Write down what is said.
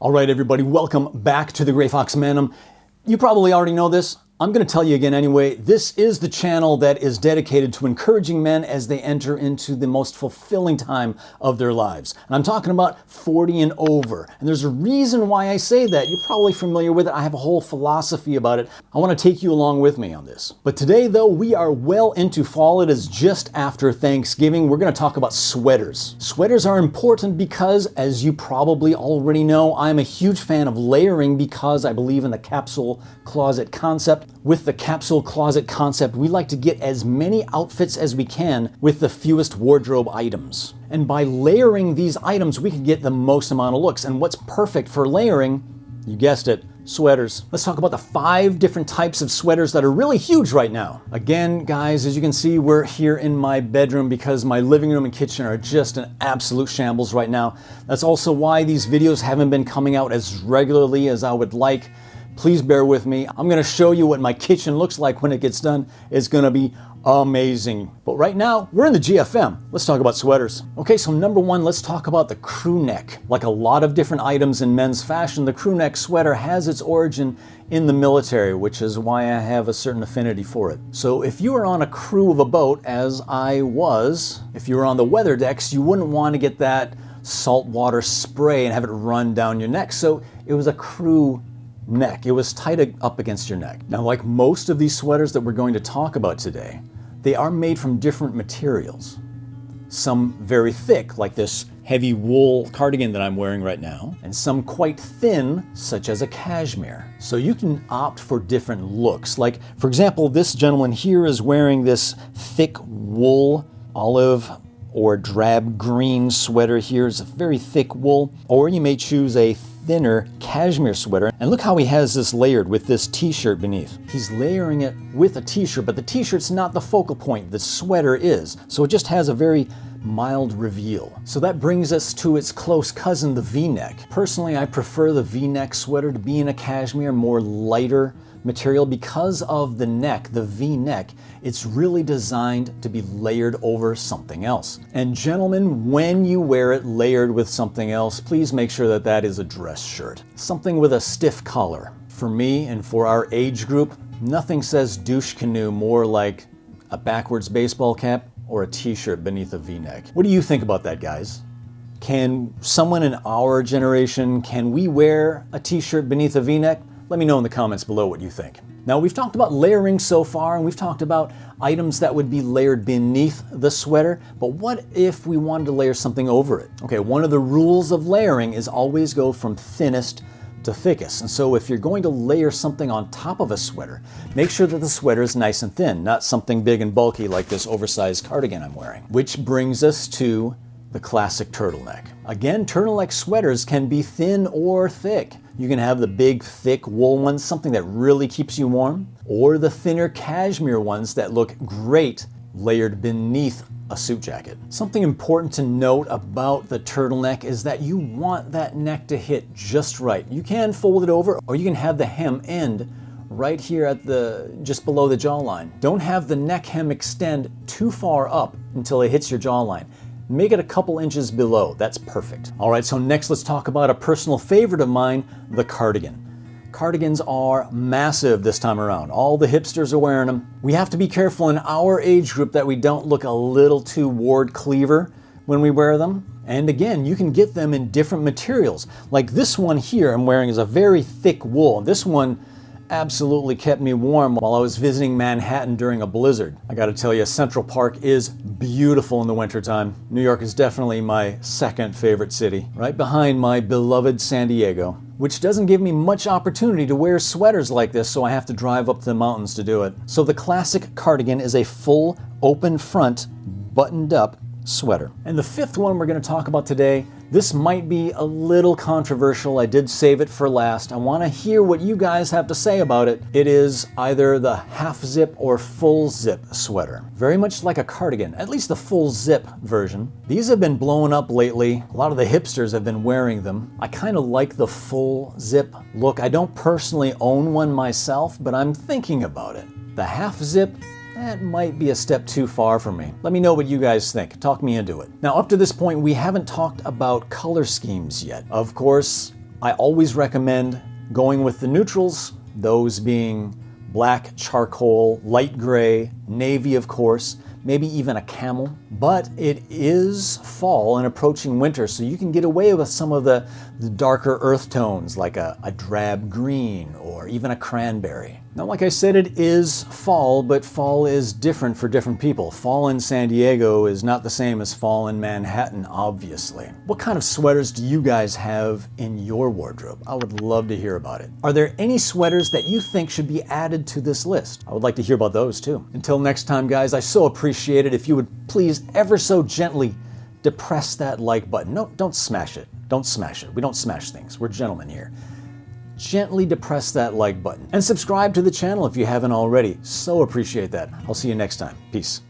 All right, everybody, welcome back to the Gray Fox Mandem. You probably already know this. I'm going to tell you again anyway. This is the channel that is dedicated to encouraging men as they enter into the most fulfilling time of their lives. And I'm talking about 40 and over. And there's a reason why I say that. You're probably familiar with it. I have a whole philosophy about it. I want to take you along with me on this. But today, though, we are well into fall. It is just after Thanksgiving. We're going to talk about sweaters. Sweaters are important because, as you probably already know, I'm a huge fan of layering because I believe in the capsule closet concept. With the capsule closet concept, we like to get as many outfits as we can with the fewest wardrobe items. And by layering these items, we can get the most amount of looks. And what's perfect for layering, you guessed it, sweaters. Let's talk about the 5 different types of sweaters that are really huge right now. Again, guys, as you can see, we're here in my bedroom because my living room and kitchen are just an absolute shambles right now. That's also why these videos haven't been coming out as regularly as I would like. Please bear with me. I'm going to show you what my kitchen looks like when it gets done. It's going to be amazing. But right now, we're in the GFM. Let's talk about sweaters. Okay, so number 1, let's talk about the crew neck. Like a lot of different items in men's fashion, the crew neck sweater has its origin in the military, which is why I have a certain affinity for it. So if you were on a crew of a boat, as I was, if you were on the weather decks, you wouldn't want to get that saltwater spray and have it run down your neck. So it was a crew neck. It was tied up against your neck. Now, like most of these sweaters that we're going to talk about today, they are made from different materials. Some very thick, like this heavy wool cardigan that I'm wearing right now, and some quite thin, such as a cashmere. So you can opt for different looks. Like, for example, this gentleman here is wearing this thick wool olive or drab green sweater here. It's a very thick wool. Or you may choose a thinner cashmere sweater. And look how he has this layered with this t-shirt beneath. He's layering it with a t-shirt, but the t-shirt's not the focal point. The sweater is. So it just has a very mild reveal. So that brings us to its close cousin, the V-neck. Personally, I prefer the V-neck sweater to be in a cashmere, more lighter material because of the neck, the V-neck. It's really designed to be layered over something else. And gentlemen, when you wear it layered with something else, please make sure that that is a dress shirt. Something with a stiff collar. For me and for our age group, nothing says douche canoe more like a backwards baseball cap or a t-shirt beneath a V-neck. What do you think about that, guys? Can someone in our generation, can we wear a t-shirt beneath a V-neck? Let me know in the comments below what you think. Now, we've talked about layering so far, and we've talked about items that would be layered beneath the sweater, but what if we wanted to layer something over it? Okay, one of the rules of layering is always go from thinnest to thickest. And so if you're going to layer something on top of a sweater, make sure that the sweater is nice and thin, not something big and bulky like this oversized cardigan I'm wearing. Which brings us to the classic turtleneck. Again, turtleneck sweaters can be thin or thick. You can have the big, thick wool ones, something that really keeps you warm, or the thinner cashmere ones that look great layered beneath a suit jacket. Something important to note about the turtleneck is that you want that neck to hit just right. You can fold it over, or you can have the hem end right here at just below the jawline. Don't have the neck hem extend too far up until it hits your jawline. Make it a couple inches below. That's perfect. All right, so next let's talk about a personal favorite of mine, the cardigan. Cardigans are massive this time around. All the hipsters are wearing them. We have to be careful in our age group that we don't look a little too ward cleaver when we wear them. And again, you can get them in different materials. Like this one here I'm wearing is a very thick wool. This one absolutely kept me warm while I was visiting Manhattan during a blizzard. I gotta tell you, Central Park is beautiful in the wintertime. New York is definitely my second favorite city, right behind my beloved San Diego, which doesn't give me much opportunity to wear sweaters like this, so I have to drive up to the mountains to do it. So the classic cardigan is a full open front, buttoned up sweater. And the 5th one we're going to talk about today, this might be a little controversial. I did save it for last. I want to hear what you guys have to say about it. It is either the half zip or full zip sweater. Very much like a cardigan, at least the full zip version. These have been blowing up lately. A lot of the hipsters have been wearing them. I kind of like the full zip look. I don't personally own one myself, but I'm thinking about it. The half zip, that might be a step too far for me. Let me know what you guys think. Talk me into it. Now, up to this point, we haven't talked about color schemes yet. Of course, I always recommend going with the neutrals, those being black, charcoal, light gray, navy of course, maybe even a camel. But it is fall and approaching winter, so you can get away with some of the darker earth tones like a drab green or even a cranberry. Now, like I said, it is fall, but fall is different for different people. Fall in San Diego is not the same as fall in Manhattan, obviously. What kind of sweaters do you guys have in your wardrobe? I would love to hear about it. Are there any sweaters that you think should be added to this list? I would like to hear about those too. Until next time, guys, I so appreciate it if you would please ever so gently depress that like button. No, don't smash it. Don't smash it. We don't smash things. We're gentlemen here. Gently depress that like button and subscribe to the channel if you haven't already. So appreciate that. I'll see you next time. Peace.